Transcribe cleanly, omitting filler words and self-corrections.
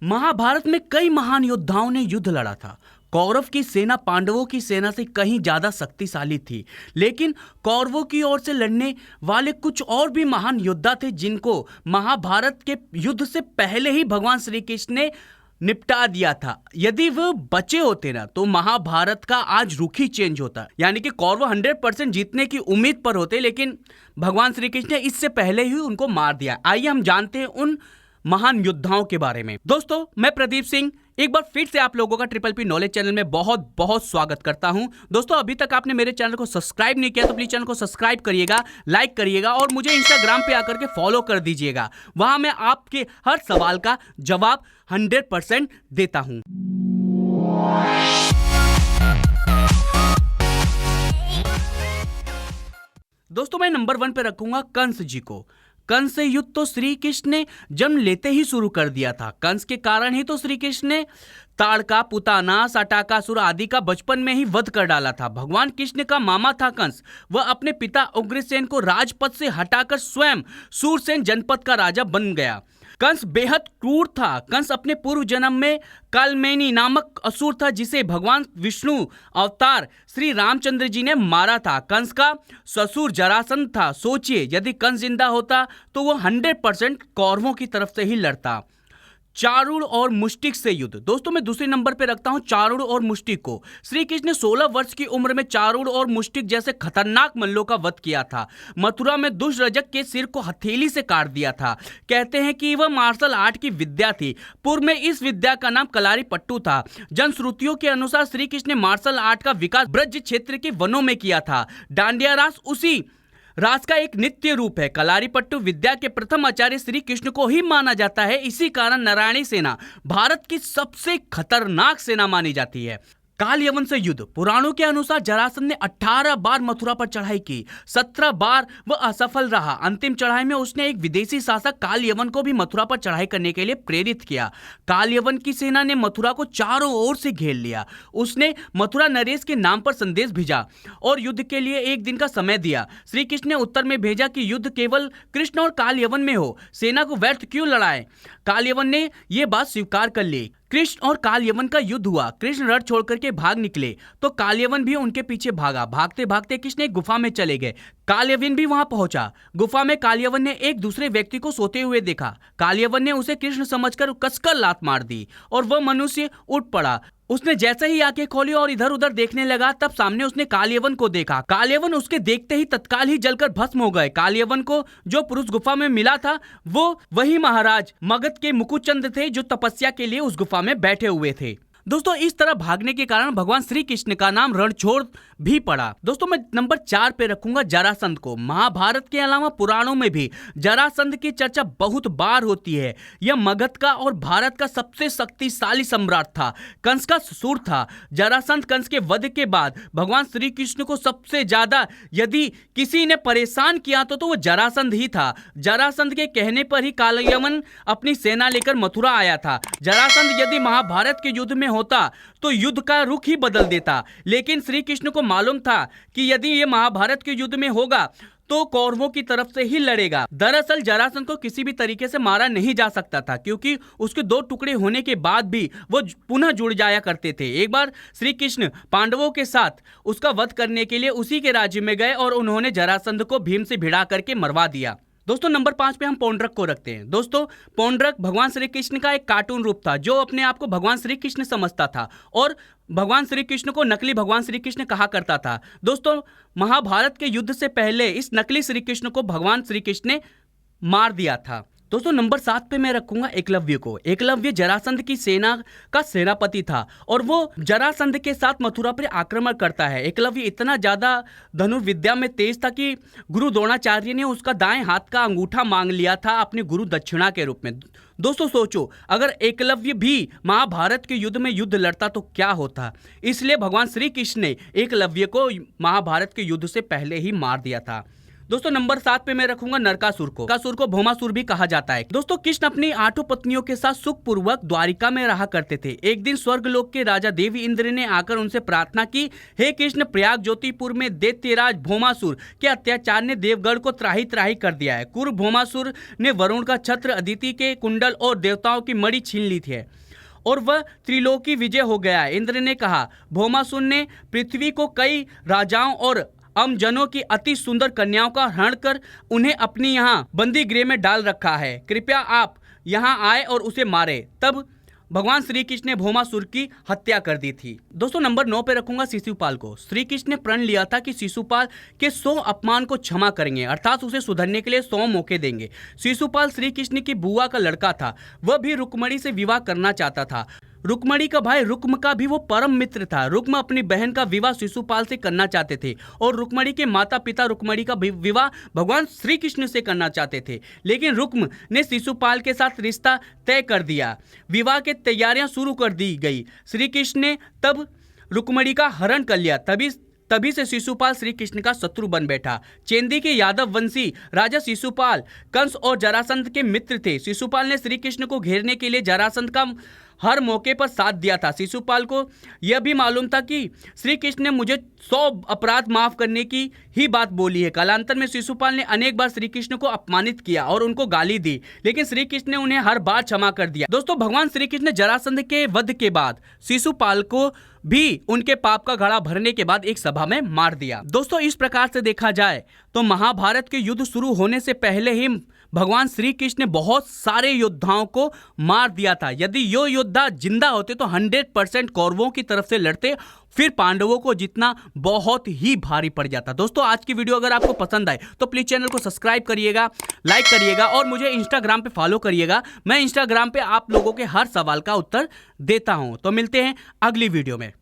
महाभारत में कई महान योद्धाओं ने युद्ध लड़ा था। कौरव की सेना पांडवों की सेना से कहीं ज्यादा शक्तिशाली थी, लेकिन कौरवों की ओर से लड़ने वाले कुछ और भी महान योद्धा थे जिनको महाभारत के युद्ध से पहले ही भगवान श्री कृष्ण ने निपटा दिया था। यदि वह बचे होते ना तो महाभारत का आज रुख ही चेंज होता, यानी कि कौरव 100% जीतने की उम्मीद पर होते, लेकिन भगवान श्री कृष्ण ने इससे पहले ही उनको मार दिया। आइए हम जानते हैं उन महान योद्धाओं के बारे में। दोस्तों, मैं प्रदीप सिंह एक बार फिर से आप लोगों का ट्रिपल पी नॉलेज चैनल में बहुत बहुत स्वागत करता हूं। दोस्तों, अभी तक आपने मेरे चैनल को सब्सक्राइब नहीं किया तो प्लीज चैनल को सब्सक्राइब करिएगा, लाइक करिएगा और मुझे इंस्टाग्राम पे आकर के फॉलो कर दीजिएगा। वहां मैं आपके हर सवाल का जवाब 100% देता हूं। दोस्तों, मैं नंबर 1 पे रखूंगा कंस जी को। कंस से युद्ध तो श्री कृष्ण ने जन्म लेते ही शुरू कर दिया था। कंस के कारण ही तो श्री कृष्ण ने ताड़का, पुताना, सटाकासुर आदि का बचपन में ही वध कर डाला था। भगवान कृष्ण का मामा था कंस। वह अपने पिता उग्रसेन को राजपद से हटाकर स्वयं सूरसेन जनपद का राजा बन गया। कंस बेहद क्रूर था। कंस अपने पूर्व जन्म में कालमेनी नामक असुर था जिसे भगवान विष्णु अवतार श्री रामचंद्र जी ने मारा था। कंस का ससुर जरासंध था। सोचिए, यदि कंस जिंदा होता तो वह 100% कौरवों की तरफ से ही लड़ता। चारूण और मुष्टिक से युद्ध। दोस्तों, मैं दूसरे नंबर पे रखता हूं चारूण और मुष्टिक को। श्री कृष्ण ने 16 वर्ष की उम्र में चारूण और मुष्टिक जैसे खतरनाक मल्लों का वध किया था। मथुरा में दुष्टरजक के सिर को हथेली से काट दिया था। कहते हैं कि वह मार्शल आर्ट की विद्या थी। पूर्व में इस विद्या का नाम कलारी पट्टू था। जनश्रुतियों के अनुसार श्री कृष्ण ने मार्शल आर्ट का विकास ब्रज क्षेत्र के वनों में किया था। डांडिया रास उसी रास का एक नित्य रूप है। कलारीपट्टू विद्या के प्रथम आचार्य श्री कृष्ण को ही माना जाता है। इसी कारण नारायणी सेना भारत की सबसे खतरनाक सेना मानी जाती है। काल यवन से युद्ध। पुराणों के अनुसार जरासंध ने 18 बार मथुरा पर चढ़ाई की। 17 बार वह असफल रहा। अंतिम चढ़ाई में उसने एक विदेशी शासक काल यवन को भी मथुरा पर चढ़ाई करने के लिए प्रेरित किया। काल यवन की सेना ने मथुरा को चारों ओर से घेर लिया। उसने मथुरा नरेश के नाम पर संदेश भेजा और युद्ध के लिए 1 दिन का समय दिया। श्री कृष्ण ने उत्तर में भेजा कि युद्ध केवल कृष्ण और काल यवन में हो, सेना को व्यर्थ क्यों लड़ाए। काल यवन ने यह बात स्वीकार कर ली। कृष्ण और काल यवन का युद्ध हुआ। कृष्ण रथ छोड़कर के भाग निकले तो काल यवन भी उनके पीछे भागा। भागते भागते कृष्ण एक गुफा में चले गए। काल यवन भी वहां पहुंचा। गुफा में काल यवन ने एक दूसरे व्यक्ति को सोते हुए देखा। काल यवन ने उसे कृष्ण समझकर कसकर लात मार दी और वह मनुष्य उठ पड़ा। उसने जैसे ही आंखें खोली और इधर उधर देखने लगा, तब सामने उसने कालयवन को देखा। कालयवन उसके देखते ही तत्काल ही जलकर भस्म हो गए। कालयवन को जो पुरुष गुफा में मिला था वो वही महाराज मगध के मुकुचंद थे जो तपस्या के लिए उस गुफा में बैठे हुए थे। दोस्तों, इस तरह भागने के कारण भगवान श्री कृष्ण का नाम रणछोड़ भी पड़ा। दोस्तों, मैं नंबर 4 पे रखूंगा जरासंध को। महाभारत के अलावा पुराणों में भी जरासंध की चर्चा बहुत बार होती है। यह मगध का और भारत का सबसे शक्तिशाली सम्राट था। कंस का ससुर था। जरासंध कंस के वध के बाद भगवान श्री कृष्ण को सबसे ज्यादा यदि किसी ने परेशान किया तो वो जरासंध ही था। जरासंध के कहने पर ही कालयवन अपनी सेना लेकर मथुरा आया था। जरासंध यदि महाभारत के युद्ध में होता तो युद्ध का रुख ही बदल देता, लेकिन श्री कृष्ण को मालूम था कि यदि ये महाभारत के युद्ध में होगा तो कौरवों की तरफ से ही लड़ेगा। दरअसल जरासंध को किसी भी तरीके से मारा नहीं जा सकता था, क्योंकि उसके 2 टुकड़े होने के बाद भी वो पुनः जुड़ जाया करते थे। एक बार श्री कृष्ण पांडवों के साथ उसका वध करने के लिए उसी के राज्य में गए और उन्होंने जरासंध को भीम से भिड़ा करके मरवा दिया। दोस्तों, नंबर 5 पे हम पौंड्रक को रखते हैं। दोस्तों, पौंड्रक भगवान श्री कृष्ण का एक कार्टून रूप था जो अपने आप को भगवान श्री कृष्ण समझता था और भगवान श्री कृष्ण को नकली भगवान श्री कृष्ण कहा करता था। दोस्तों, महाभारत के युद्ध से पहले इस नकली श्री कृष्ण को भगवान श्री कृष्ण ने मार दिया था। दोस्तों, नंबर 7 पे मैं रखूंगा एकलव्य को। एकलव्य जरासंध की सेना का सेनापति था और वो जरासंध के साथ मथुरा पर आक्रमण करता है। एकलव्य इतना ज्यादा धनुर्विद्या में तेज था कि गुरु द्रोणाचार्य ने उसका दाएं हाथ का अंगूठा मांग लिया था अपने गुरु दक्षिणा के रूप में। दोस्तों, सोचो, अगर एकलव्य भी महाभारत के युद्ध में युद्ध लड़ता तो क्या होता। इसलिए भगवान श्री कृष्ण ने एकलव्य को महाभारत के युद्ध से पहले ही मार दिया था। दोस्तों नंबर 7 पे मैं रखूंगा नरकासुर को। नरकासुर को भौमासुर भी कहा जाता है। दोस्तों कृष्ण अपनी 8 पत्नियों के साथ सुखपूर्वक द्वारिका में रहा करते थे। एक दिन स्वर्गलोक के राजा देवी इंद्र ने आकर उनसे प्रार्थना की, हे कृष्ण, प्रयाग ज्योतिपुर में दैत्यराज भौमासुर के अत्याचार ने देवगढ़ को त्राही त्राही कर दिया है। कुर भौमासुर ने वरुण का छत्र, अदिति के कुंडल और देवताओं की मणि छीन ली थी और वह त्रिलोकी विजय हो गया है। इंद्र ने कहा, भौमासुर ने पृथ्वी को कई राजाओं और अमजनों की अति सुंदर कन्याओं का हरण कर उन्हें अपनी यहाँ बंदी गृह में डाल रखा है। कृपया आप यहाँ आए और उसे मारे। तब भगवान श्री कृष्ण ने भौमासुर की हत्या कर दी थी। दोस्तों नंबर 9 पे रखूंगा शिशुपाल को। श्री कृष्ण ने प्रण लिया था कि शिशुपाल के 100 अपमान को क्षमा करेंगे, अर्थात उसे सुधरने के लिए 100 मौके देंगे। शिशुपाल श्री कृष्ण की बुआ का लड़का था। वह भी रुक्मणी से विवाह करना चाहता था। रुक्मणी का भाई रुक्म का भी वो परम मित्र था। रुक्म अपनी बहन का विवाह शिशुपाल से करना चाहते थे और रुक्मणी के माता पिता रुक्मणी का विवाह भगवान श्री कृष्ण से करना चाहते थे, लेकिन रुक्म ने शिशुपाल के साथ रिश्ता तय कर दिया। विवाह की तैयारियां शुरू कर दी गई। श्री कृष्ण ने तब रुक्मणी का हरण कर लिया। तभी से शिशुपाल श्री कृष्ण का शत्रु बन बैठा। चेंदी के यादव वंशी राजा शिशुपाल कंस और जरासंध के मित्र थे। शिशुपाल ने श्री कृष्ण को घेरने के लिए जरासंध का हर मौके पर साथ दिया था। शिशुपाल को यह भी मालूम था कि श्री कृष्ण ने मुझे 100 अपराध माफ करने की ही बात बोली है। कालांतर में शिशुपाल ने अनेक बार श्री कृष्ण को अपमानित किया और उनको गाली दी, लेकिन श्री कृष्ण ने उन्हें हर बार क्षमा कर दिया। दोस्तों भगवान श्री कृष्ण ने जरासंध के वध के बाद शिशुपाल को भी उनके पाप का घड़ा भरने के बाद एक सभा में मार दिया। दोस्तों इस प्रकार से देखा जाए तो महाभारत के युद्ध शुरू होने से पहले ही भगवान श्री कृष्ण ने बहुत सारे योद्धाओं को मार दिया था। यदि यो योद्धा जिंदा होते तो 100% कौरवों की तरफ से लड़ते, फिर पांडवों को जीतना बहुत ही भारी पड़ जाता। दोस्तों आज की वीडियो अगर आपको पसंद आए तो प्लीज चैनल को सब्सक्राइब करिएगा, लाइक करिएगा और मुझे इंस्टाग्राम पे फॉलो करिएगा। मैं इंस्टाग्राम पे आप लोगों के हर सवाल का उत्तर देता हूं। तो मिलते हैं अगली वीडियो में।